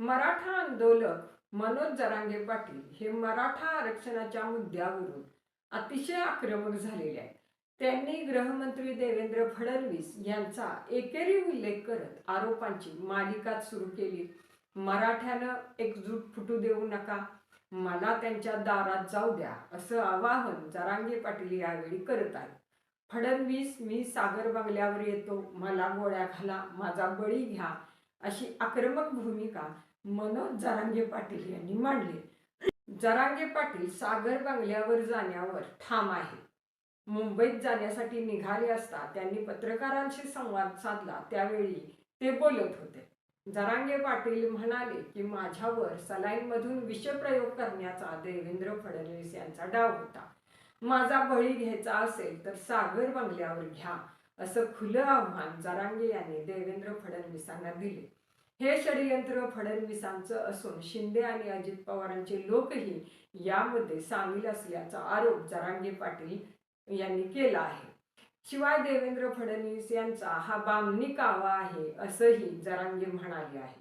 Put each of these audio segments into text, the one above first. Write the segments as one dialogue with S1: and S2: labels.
S1: मराठा आंदोलक मनोज जरांगे पाटील हे मराठा आरक्षणाच्या मुद्द्यावरून अतिशय आक्रमक झालेले आहेत. त्यांनी गृहमंत्री देवेंद्र फडणवीस यांचा एकेरी उल्लेख करत आरोपांची मालिका सुरू केली. मराठ्यानं एकजूट फुटू देऊ नका, मला त्यांच्या दारात जाऊ द्या, असं आवाहन जरांगे पाटील यावेळी करत आहेत. फडणवीस, मी सागर बंगल्यावर येतो, मला गोळ्या घाला, माझा बळी घ्या, अशी आक्रमक भूमिका मनोज जरांगे पाटील यांनी मांडली. जरांगे पाटील सागर बंगल्यावर जाण्यावर ठाम आहे. मुंबईत जाण्यासाठी निघाले असता त्यांनी पत्रकारांशी संवाद साधला, त्यावेळी ते बोलत होते. जरांगे पाटील म्हणाले की माझ्यावर सलाईनमधून विषप्रयोग करण्याचा देवेंद्र फडणवीस यांचा डाव होता. माझा बळी घ्यायचा असेल तर सागर बंगल्यावर घ्या, असं खुलं आव्हान जरांगे यांनी देवेंद्र फडणवीसांना दिले. हे षडयंत्र फडणवीसांचं असून शिंदे आणि अजित पवारांचे लोकही यामध्ये सामील असल्याचा आरोप जरांगे पाटील यांनी केला आहे. शिवाय देवेंद्र फडणवीस यांचा हा बामणी कावा आहे, असंही जरांगे म्हणाले आहे.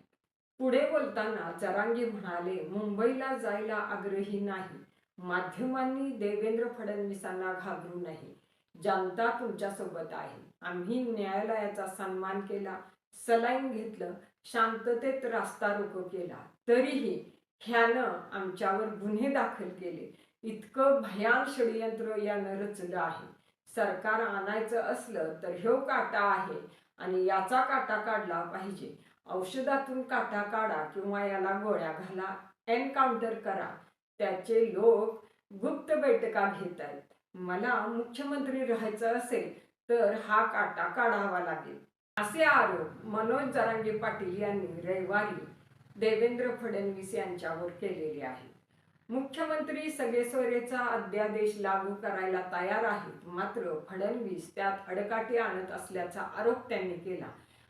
S1: पुढे बोलताना जरांगे म्हणाले, मुंबईला जायला आग्रही नाही, माध्यमांनी देवेंद्र फडणवीसांना घाबरू नये, जनता तुमच्यासोबत आहे. आम्ही न्यायालयाचा सन्मान केला, सलाईन घेतलं, शांततेत रास्ता रोको केला, तरीही ह्यानं आमच्यावर गुन्हे दाखल केले. इतकं भयान षडयंत्र यानं रचलं आहे. सरकार आणायचं असलं तर ह्यो काटा आहे आणि याचा काटा काढला पाहिजे. औषधातून काटा काढा किंवा याला गोळ्या घाला, एन्काउंटर करा. त्याचे लोक गुप्त बैठका घेत आहेत. मला मुख्यमंत्री राहायचं असेल तर हा काटा काढावा लागेल, असे आरोप मनोज जरांगे पाटील यांनी रविवारी देवेंद्र फडणवीस यांच्यावर केलेले आहेत. मुख्यमंत्री सगेसोरेचा अध्यादेश लागू करायला तयार आहेत, मात्र फडणवीस त्यात अडकाटी आणत असल्याचा आरोप त्यांनी केला.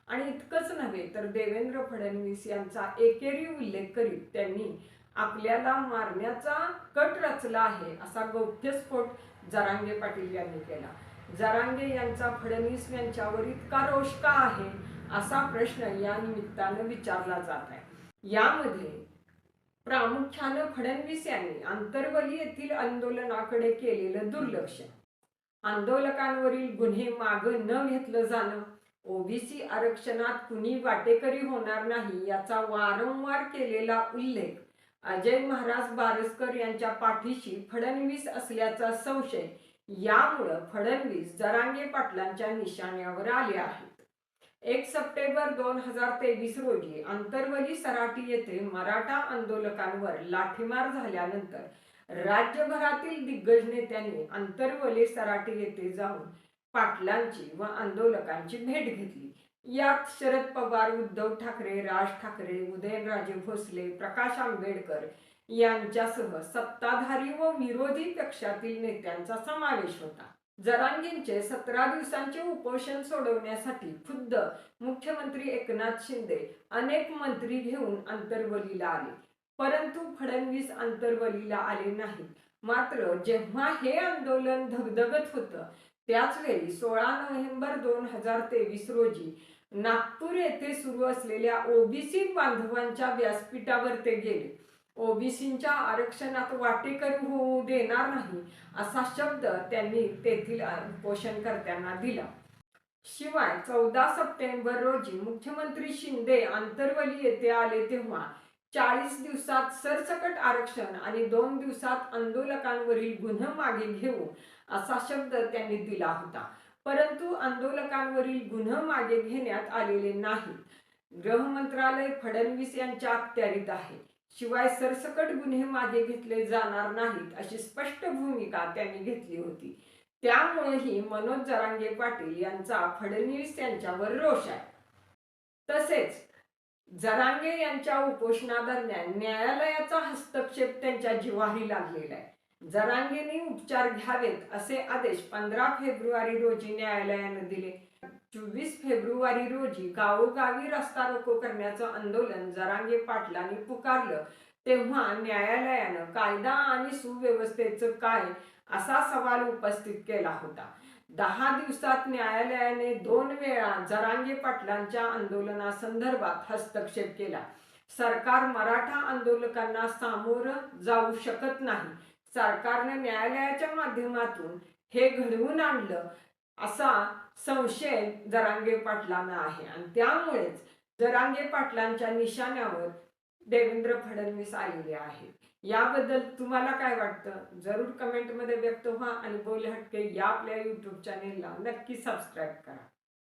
S1: आणि इतकंच नव्हे तर देवेंद्र फडणवीस यांचा एकेरी उल्लेख करीत त्यांनी आपल्याला मारण्याचा कट रचला आहे, असा गौप्यस्फोट जरांगे पाटील यांनी केला. जरांगे यांचा फडणवीस यांच्यावर इतका रोष का आहे, असा प्रश्न या निमित्तानं विचारला जात आहे. यामध्ये प्रामुख्यानं फडणवीस यांनी आंतरवली येथील आंदोलनाकडे केलेलं दुर्लक्ष, आंदोलकांवरील गुन्हे मागं न घेतलं जाणं, ओबीसी आरक्षणात कुणी वाटेकरी होणार नाही याचा वारंवार केलेला उल्लेख, अजय महाराज बारसकर यांच्या पाठीशी फडणवीस असल्याचा संशय, यामुळं फडणवीस जरांगे पाटलांच्या निशाण्यावर आले आहेत. 1 सप्टेंबर 2023 रोजी आंतरवली सराटी येथे मराठा आंदोलकांवर लाठीमार झाल्यानंतर राज्यभरातील दिग्गज नेत्यांनी आंतरवली सराटी येथे जाऊन पाटलांची व आंदोलकांची भेट घेतली. यात शरद पवार, उद्धव ठाकरे, राज ठाकरे, उदयनराजे भोसले, प्रकाश आंबेडकर यांच्यासह सत्ताधारी व विरोधी पक्षातील नेत्यांचा समावेश होता. जरांगेंचे 17 दिवसांचे उपोषण सोडवण्यासाठी खुद्द मुख्यमंत्री एकनाथ शिंदे अनेक मंत्री घेऊन आंतरवलीला आले, परंतु फडणवीस आंतरवलीला आले नाहीत. मात्र जेव्हा हे आंदोलन धगधगत होतं त्याचवेळी 16 नोव्हेंबर 2023 रोजी नागपूर येथे सुरू असलेल्या ओबीसी बांधवांच्या व्यासपीठावर ते गेले. ओबीसींच्या आरक्षणात वाटेकरी होऊ देणार नाही, असा शब्द त्यांनी तेथील उपोषणकर्त्यांना दिला. शिवाय 14 सप्टेंबर रोजी मुख्यमंत्री शिंदे आंतरवली येथे आले तेव्हा 40 दिवसात सरसकट आरक्षण आणि 2 दिवसात आंदोलकांवरील गुन्हे मागे घेऊ, असा शब्द त्यांनी दिला होता. परंतु आंदोलकांवरील गुन्हे मागे घेण्यात आलेले नाहीत. गृहमंत्रालय फडणवीस यांच्या अखत्यारीत आहे. शिवाय सरसकट गुन्हे मागे घेतले जाणार नाहीत, अशी स्पष्ट भूमिका त्यांनी घेतली होती. त्यामुळेही मनोज जरांगे पाटील यांचा फडणवीस यांच्यावर रोष आहे. तसेच जरांगे यांच्या उपोषणादरम्यान न्यायालयाचा हस्तक्षेप त्यांच्या जिव्हारी लागलेला आहे. जरांगेंनी उपचार घ्यावेत असे आदेश 15 फेब्रुवारी रोजी न्यायालयाने दिले. 24 फेब्रुवारी रोजी गावोगावी रस्ता रोको करण्याचं आंदोलन जरांगे पाटलांनी पुकारलं तेव्हा न्यायालयानं कायदा आणि सुव्यवस्थेचं काय, असा सवाल उपस्थित केला होता. 10 दिवसात न्यायालयाने 2 वेळा जरांगे पाटलांच्या आंदोलनासंदर्भात हस्तक्षेप केला. सरकार मराठा आंदोलकांना सामोरं जाऊ शकत नाही. सरकारने न्यायालयाच्या माध्यमातून हे घडवून आणलं असा संशय जरांगे पाटलांना आहे आणि त्यामुळेच जरांगे पाटलांच्या निशाण्यावर देवेंद्र फडणवीस आलेले आहेत. याबद्दल तुम्हाला काय वाटतं? जरूर कमेंटमध्ये व्यक्त व्हा आणि बोल हटके या आपल्या YouTube चॅनेलला नक्की सबस्क्राईब करा.